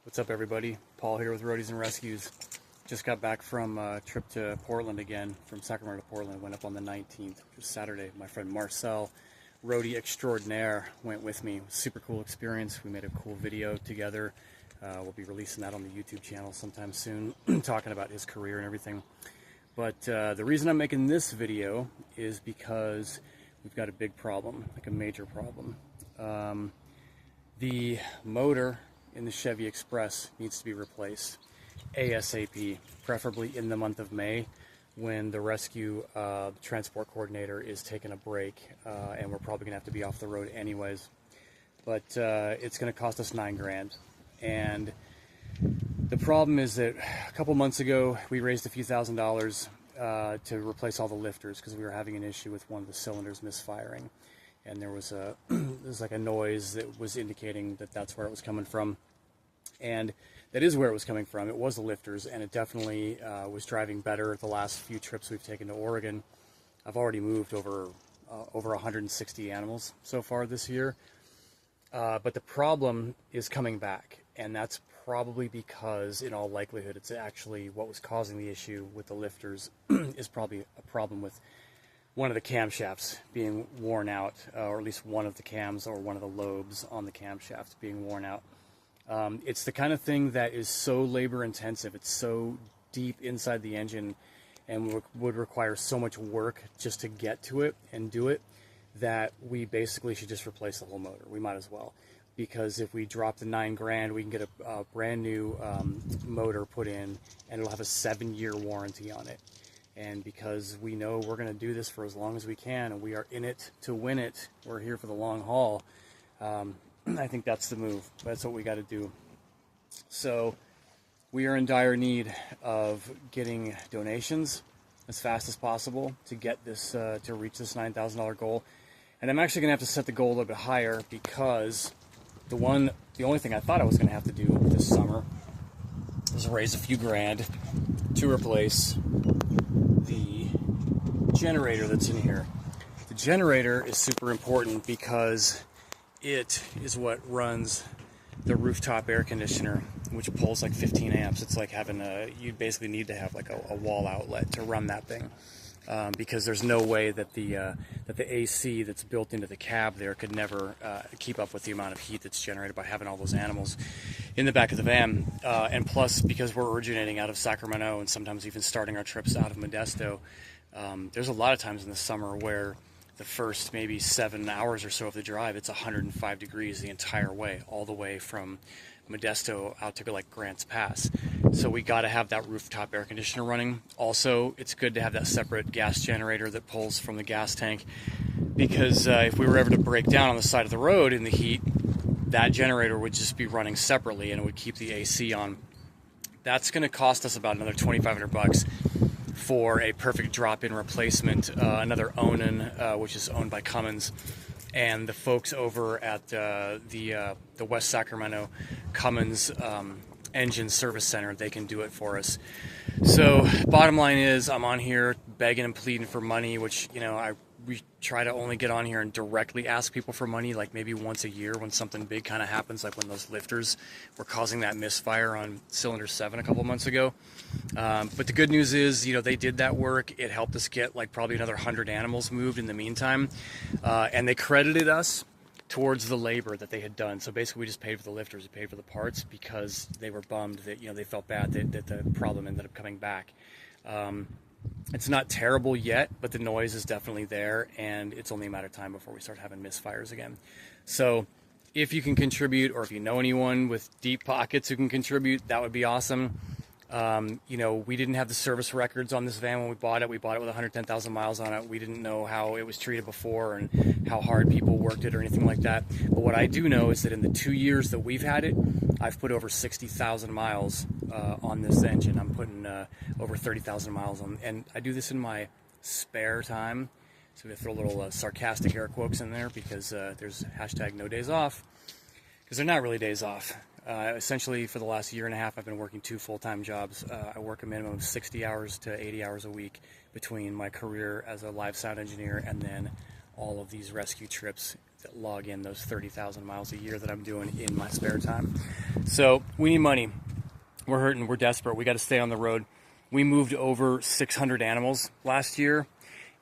What's up, everybody? Paul here with Roadies and Rescues. Just got back from a trip to Portland again, from Sacramento to Portland. Went up on the 19th, which was Saturday. My friend Marcel, roadie extraordinaire, went with me. It was a super cool experience. We made a cool video together. We'll be releasing that on the YouTube channel sometime soon, talking about his career and everything. But the reason I'm making this video is because we've got a big problem, like a major problem. The motor in the Chevy Express needs to be replaced ASAP, preferably in the month of May, when the rescue transport coordinator is taking a break, and we're probably gonna have to be off the road anyways. But it's gonna cost us $9 grand. And the problem is that a couple months ago we raised a few $1,000s to replace all the lifters because we were having an issue with one of the cylinders misfiring, and there was like a noise that was indicating that that's where it was coming from. And that is where it was coming from. It was the lifters, and it definitely was driving better the last few trips we've taken to Oregon. I've already moved over 160 animals so far this year. But the problem is coming back, and that's probably because, in all likelihood, it's actually what was causing the issue with the lifters is probably a problem with one of the camshafts being worn out, or at least one of the cams or one of the lobes on the camshaft being worn out. It's the kind of thing that is so labor intensive, it's so deep inside the engine, and would require so much work just to get to it and do it, that we basically should just replace the whole motor. We might as well, because if we drop the $9 grand, we can get a brand new motor put in, and it'll have a 7-year warranty on it. And because we know we're going to do this for as long as we can, and we are in it to win it, we're here for the long haul, I think that's the move. That's what we got to do. So we are in dire need of getting donations as fast as possible to get this, to reach this $9,000 goal. And I'm actually going to have to set the goal a little bit higher, because the only thing I thought I was going to have to do this summer was raise a few grand to replace the generator that's in here. The generator is super important because it is what runs the rooftop air conditioner, which pulls like 15 amps. It's like having you basically need to have like a wall outlet to run that thing, because there's no way that the AC that's built into the cab there could never keep up with the amount of heat that's generated by having all those animals in the back of the van. And plus, because we're originating out of Sacramento and sometimes even starting our trips out of Modesto, there's a lot of times in the summer where the first maybe 7 hours or so of the drive, it's 105 degrees the entire way, all the way from Modesto out to like Grants Pass. So we got to have that rooftop air conditioner running. Also, it's good to have that separate gas generator that pulls from the gas tank, because if we were ever to break down on the side of the road in the heat, that generator would just be running separately, and it would keep the AC on. That's going to cost us about another $2,500 for a perfect drop-in replacement. Another Onan, which is owned by Cummins, and the folks over at the West Sacramento Cummins Engine Service Center, they can do it for us. So bottom line is, I'm on here begging and pleading for money, which, you know, we try to only get on here and directly ask people for money, like maybe once a year when something big kind of happens, like when those lifters were causing that misfire on cylinder 7 a couple months ago. But the good news is, you know, they did that work. It helped us get like probably another 100 animals moved in the meantime, and they credited us towards the labor that they had done. So basically, we just paid for the lifters, we paid for the parts, because they were bummed that, you know, they felt bad that the problem ended up coming back. It's not terrible yet, but the noise is definitely there, and it's only a matter of time before we start having misfires again. So if you can contribute, or if you know anyone with deep pockets who can contribute, that would be awesome. You know, we didn't have the service records on this van when we bought it. We bought it with 110,000 miles on it. We didn't know how it was treated before and how hard people worked it or anything like that. But what I do know is that in the 2 years that we've had it, I've put over 60,000 miles on this engine. I'm putting over 30,000 miles on, and I do this in my spare time. So we throw a little sarcastic air quotes in there, because there's hashtag no days off, because they're not really days off. Essentially, for the last year and a half, I've been working 2 full-time jobs. I work a minimum of 60 hours to 80 hours a week between my career as a live sound engineer and then all of these rescue trips that log in those 30,000 miles a year that I'm doing in my spare time. So we need money. We're hurting. We're desperate. We got to stay on the road. We moved over 600 animals last year,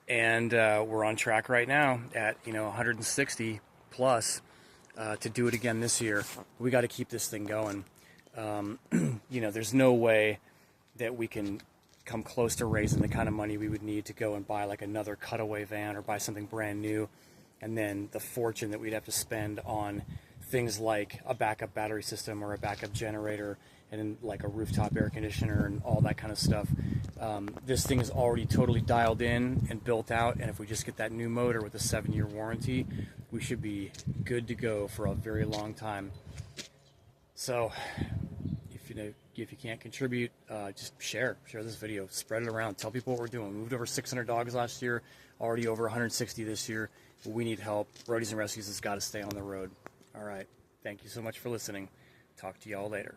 and we're on track right now at 160 plus to do it again this year. We got to keep this thing going. There's no way that we can come close to raising the kind of money we would need to go and buy like another cutaway van or buy something brand new, and then the fortune that we'd have to spend on things like a backup battery system or a backup generator and like a rooftop air conditioner and all that kind of stuff. This thing is already totally dialed in and built out, and if we just get that new motor with a 7-year warranty, we should be good to go for a very long time. So if you can't contribute, just share this video, spread it around, tell people what we're doing. We moved over 600 dogs last year, already over 160 this year. We need help. Roadies and Rescues has got to stay on the road. All right, thank you so much for listening. Talk to y'all later.